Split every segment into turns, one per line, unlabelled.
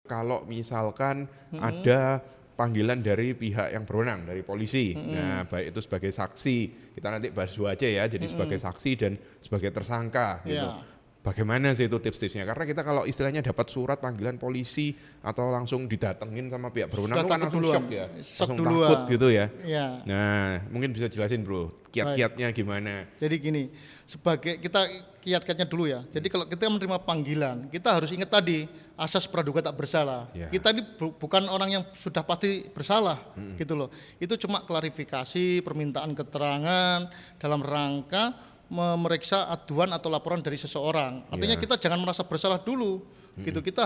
kalau misalkan ada panggilan dari pihak yang berwenang, dari polisi. Nah, baik itu sebagai saksi, kita nanti bahas dua aja ya, jadi sebagai saksi dan sebagai tersangka gitu. Bagaimana sih itu tips-tipsnya? Karena kita kalau istilahnya dapat surat panggilan polisi atau langsung didatengin sama pihak berwenang itu kan langsung shock ya, langsung takut gitu ya. Nah, mungkin bisa jelasin bro, kiat-kiatnya gimana?
Jadi gini, sebagai kita kiat-kiatnya dulu ya. Jadi kalau kita menerima panggilan, kita harus ingat tadi asas praduga tak bersalah. Kita ini bukan orang yang sudah pasti bersalah, gitu loh. Itu cuma klarifikasi, permintaan keterangan dalam rangka memeriksa aduan atau laporan dari seseorang. Artinya kita jangan merasa bersalah dulu. Gitu, kita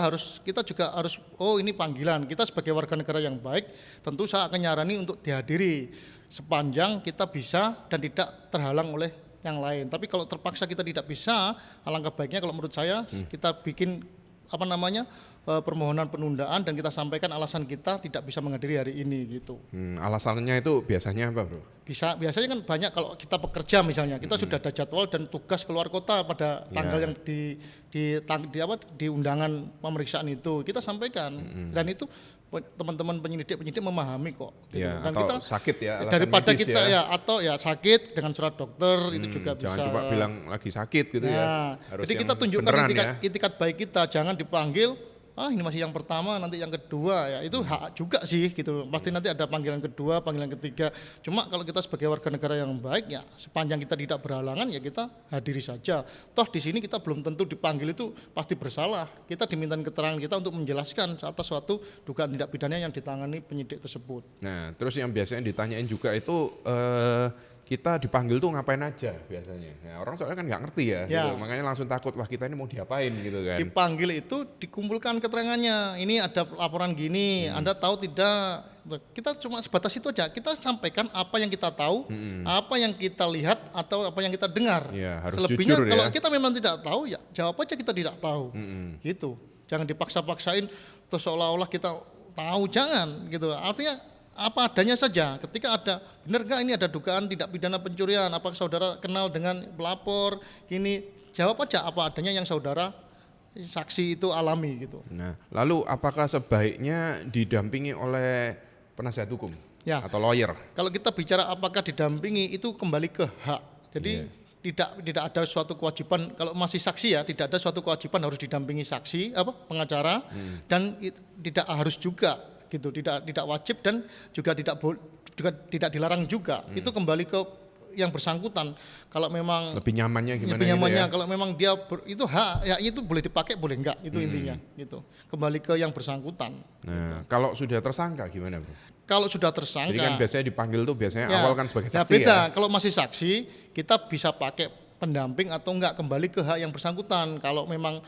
juga harus, oh ini panggilan. Kita sebagai warga negara yang baik, tentu saya akan nyarani untuk dihadiri sepanjang kita bisa dan tidak terhalang oleh yang lain. Tapi kalau terpaksa kita tidak bisa, alangkah baiknya kalau menurut saya kita bikin permohonan penundaan dan kita sampaikan alasan kita tidak bisa menghadiri hari ini gitu.
Alasannya itu biasanya apa bro?
Biasanya kan banyak kalau kita bekerja misalnya, kita sudah ada jadwal dan tugas keluar kota pada tanggal yang di undangan pemeriksaan itu kita sampaikan dan itu teman-teman penyidik memahami kok. Gitu. Dan
atau
kita
sakit ya,
daripada
medis
kita atau sakit dengan surat dokter itu juga
jangan
bisa.
Jangan coba bilang lagi sakit gitu ya. Harus
jadi kita tunjukkan itikat baik kita, jangan dipanggil ini masih yang pertama, nanti yang kedua ya itu hak juga sih gitu. Pasti nanti ada panggilan kedua, panggilan ketiga. Cuma kalau kita sebagai warga negara yang baik ya sepanjang kita tidak berhalangan ya kita hadiri saja. Toh di sini kita belum tentu dipanggil itu pasti bersalah. Kita diminta keterangan kita untuk menjelaskan atas suatu dugaan tindak pidana yang ditangani penyidik tersebut.
Nah, terus yang biasanya ditanyain juga itu kita dipanggil tuh ngapain aja biasanya. Nah, orang soalnya kan nggak ngerti ya. Gitu. Makanya langsung takut, wah kita ini mau diapain gitu kan.
Dipanggil itu dikumpulkan keterangannya. Ini ada laporan gini, Anda tahu tidak? Kita cuma sebatas itu aja. Kita sampaikan apa yang kita tahu, apa yang kita lihat atau apa yang kita dengar.
Harus
selebihnya
jujur,
kalau kita memang tidak tahu ya jawab aja kita tidak tahu. Gitu. Jangan dipaksa-paksain terus seolah-olah kita tahu, jangan gitu. Artinya apa adanya saja. Ketika ada, benar gak ini ada dugaan tindak pidana pencurian, apakah saudara kenal dengan pelapor, ini jawab aja apa adanya yang saudara saksi itu alami gitu.
Nah, lalu apakah sebaiknya didampingi oleh penasihat hukum atau lawyer? Kalau
kita bicara apakah didampingi itu kembali ke hak. Jadi tidak ada suatu kewajiban, kalau masih saksi ya tidak ada suatu kewajiban harus didampingi saksi pengacara dan tidak harus juga gitu, tidak wajib dan juga tidak dilarang juga. Itu kembali ke yang bersangkutan. Kalau memang
lebih nyamannya gimana
gitu ya?
Ya?
Kalau memang dia itu hak ya itu boleh dipakai boleh enggak itu intinya gitu. Kembali ke yang bersangkutan.
Nah, kalau sudah tersangka gimana, Bro?
Kalau sudah tersangka.
Jadi kan biasanya dipanggil tuh biasanya awal kan sebagai saksi
beda. Kalau masih saksi kita bisa pakai pendamping atau enggak kembali ke hak yang bersangkutan. Kalau memang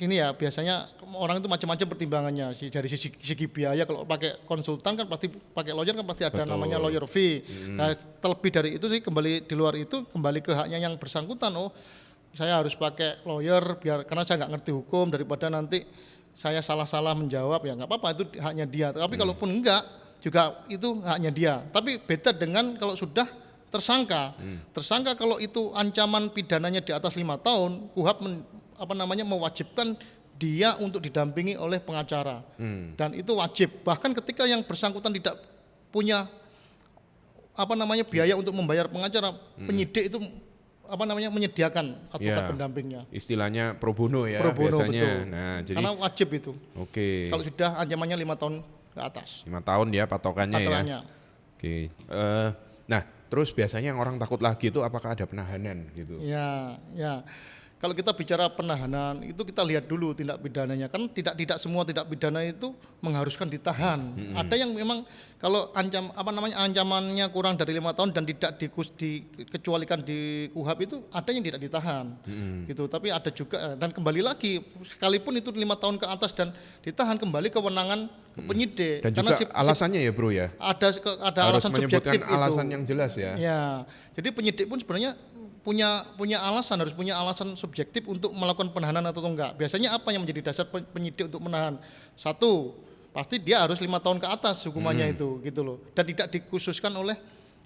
gini ya biasanya orang itu macam-macam pertimbangannya sih dari segi biaya. Kalau pakai konsultan kan pasti pakai lawyer kan pasti ada namanya lawyer fee. Nah, terlebih dari itu sih kembali di luar itu kembali ke haknya yang bersangkutan. Oh saya harus pakai lawyer karena saya nggak ngerti hukum daripada nanti saya salah-salah menjawab ya nggak apa-apa itu haknya dia. Tapi kalaupun enggak juga itu haknya dia. Tapi beda dengan kalau sudah tersangka. Tersangka kalau itu ancaman pidananya di atas 5 tahun, KUHP mewajibkan dia untuk didampingi oleh pengacara. Dan itu wajib. Bahkan ketika yang bersangkutan tidak punya biaya untuk membayar pengacara, penyidik itu menyediakan advokat pendampingnya.
Istilahnya pro bono ya
biasanya.
Betul. Nah, jadi
karena wajib itu.
Oke.
Kalau sudah ancamannya 5 tahun ke atas.
5 tahun ya patokannya ya. Oke. Nah, terus biasanya yang orang takut lagi itu apakah ada penahanan gitu?
Ya. Kalau kita bicara penahanan itu kita lihat dulu tindak pidananya kan tidak semua tindak pidana itu mengharuskan ditahan. Ada yang memang kalau ancamannya kurang dari 5 tahun dan tidak dikecualikan di KUHP itu ada yang tidak ditahan. Gitu. Tapi ada juga dan kembali lagi sekalipun itu 5 tahun ke atas dan ditahan kembali kewenangan penyidik.
Dan karena juga alasannya ya bro ya.
Ada
harus
alasan
menyebutkan
subjektif
alasan
itu.
yang jelas ya.
Ya. Jadi penyidik pun sebenarnya harus punya alasan subjektif untuk melakukan penahanan atau enggak. Biasanya apa yang menjadi dasar penyidik untuk menahan? Satu, pasti dia harus 5 tahun ke atas hukumannya itu gitu loh. Dan tidak dikhususkan oleh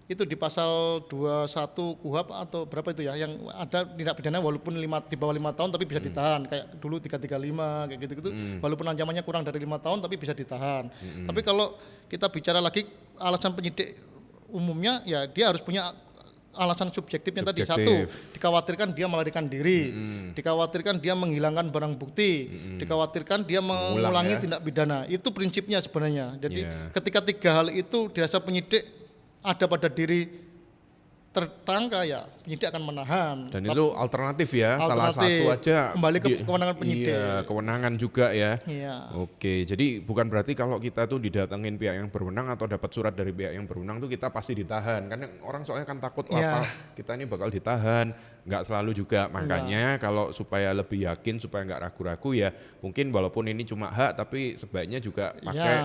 itu di pasal 21 KUHP atau berapa itu ya, yang ada tindak pidana walaupun di bawah 5 tahun tapi bisa ditahan, kayak dulu 335 kayak gitu-gitu, walaupun ancamannya kurang dari 5 tahun tapi bisa ditahan. Tapi kalau kita bicara lagi alasan penyidik umumnya, ya dia harus punya alasan subjektifnya tadi. Satu, dikhawatirkan dia melarikan diri, dikhawatirkan dia menghilangkan barang bukti, dikhawatirkan dia mengulangi tindak pidana. Itu prinsipnya sebenarnya. Jadi ketika 3 hal itu dirasa penyidik ada pada diri tersangka, ya penyidik akan menahan.
Dan itu alternatif ya, salah satu aja
kembali ke kewenangan penyidik.
Iya, kewenangan juga ya.
Iya.
Oke, jadi bukan berarti kalau kita tuh didatengin pihak yang berwenang atau dapat surat dari pihak yang berwenang tuh kita pasti ditahan. Karena orang soalnya kan takut apa kita ini bakal ditahan, nggak selalu juga. Makanya kalau supaya lebih yakin, supaya nggak ragu-ragu ya, mungkin walaupun ini cuma hak tapi sebaiknya juga pakai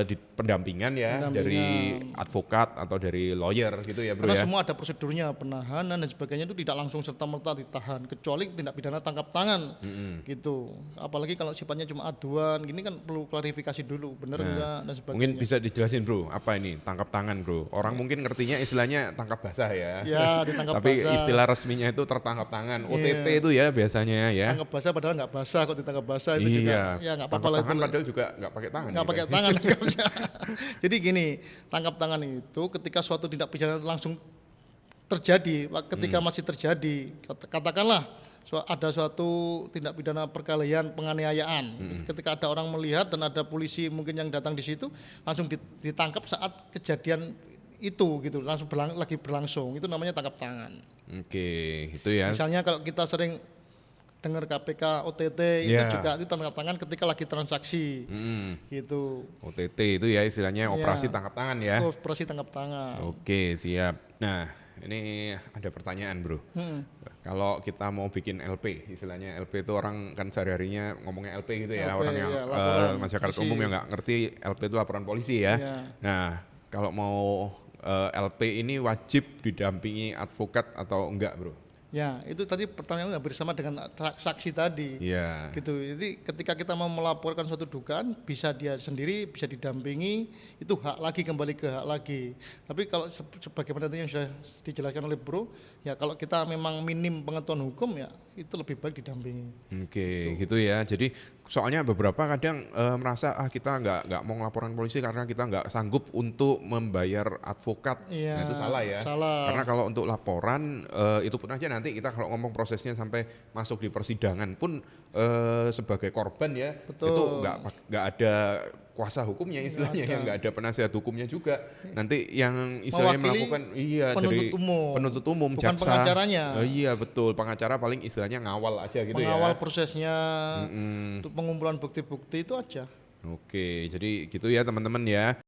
di pendampingan ya dari advokat atau dari lawyer gitu ya, Bro.
Karena
ya.
semua ada prosedurnya, penahanan dan sebagainya itu tidak langsung serta-merta ditahan, kecuali tindak pidana tangkap tangan gitu. Apalagi kalau sifatnya cuma aduan, gini kan perlu klarifikasi dulu, benar enggak dan sebagainya.
Mungkin bisa dijelasin, Bro, apa ini tangkap tangan, Bro? Orang mungkin ngertinya istilahnya tangkap basah ya.
Ya, ditangkap
tapi
basah.
istilah resminya itu tertangkap tangan, OTT itu ya biasanya ya.
Tangkap basah padahal nggak basah, kok ditangkap basah itu juga ya nggak apa-apa lah itu.
Padahal juga nggak pakai tangan.
Nggak pakai tangan nangkapnya. Jadi gini, tangkap tangan itu ketika suatu tindak pidana langsung terjadi, ketika masih terjadi, katakanlah ada suatu tindak pidana perkelahian, penganiayaan. Ketika ada orang melihat dan ada polisi mungkin yang datang di situ, langsung ditangkap saat kejadian itu gitu, langsung lagi berlangsung. Itu namanya tangkap tangan.
Oke, itu ya.
Misalnya kalau kita sering dengar KPK OTT itu juga itu tangkap tangan ketika lagi transaksi. Gitu.
OTT itu ya istilahnya operasi tangkap tangan ya.
Operasi tangkap tangan.
Oke, siap. Nah, ini ada pertanyaan, Bro. Kalau kita mau bikin LP, istilahnya LP itu orang kan sehari-harinya ngomongnya LP gitu ya,
LP,
orang yang masyarakat umum yang nggak ngerti LP itu laporan polisi ya. Nah, kalau mau LP ini wajib didampingi advokat atau enggak, Bro?
Ya, itu tadi pertanyaan bersama dengan saksi tadi. Gitu. Jadi ketika kita mau melaporkan suatu dugaan, bisa dia sendiri, bisa didampingi, itu hak lagi, kembali ke hak lagi. Tapi kalau sebagaimana tadi yang sudah dijelaskan oleh Bro, ya kalau kita memang minim pengetahuan hukum, ya itu lebih baik didampingi.
Oke, gitu ya. Jadi soalnya beberapa kadang merasa kita nggak mau ngelaporan polisi karena kita nggak sanggup untuk membayar advokat. Nah, itu salah ya.
Salah.
Karena kalau untuk laporan itu pun aja nanti kita kalau ngomong prosesnya sampai masuk di persidangan pun sebagai korban ya, itu nggak ada kuasa hukumnya istilahnya, yang nggak ada penasihat hukumnya juga. Nanti yang istilahnya melakukan
penuntut
jadi
umum.
penuntut umum,
bukan
jaksa.
pengacaranya.
Iya betul, pengacara paling istilahnya ngawal aja gitu
mengawal
ya.
prosesnya, untuk pengumpulan bukti-bukti itu aja.
Oke, jadi gitu ya teman-teman ya.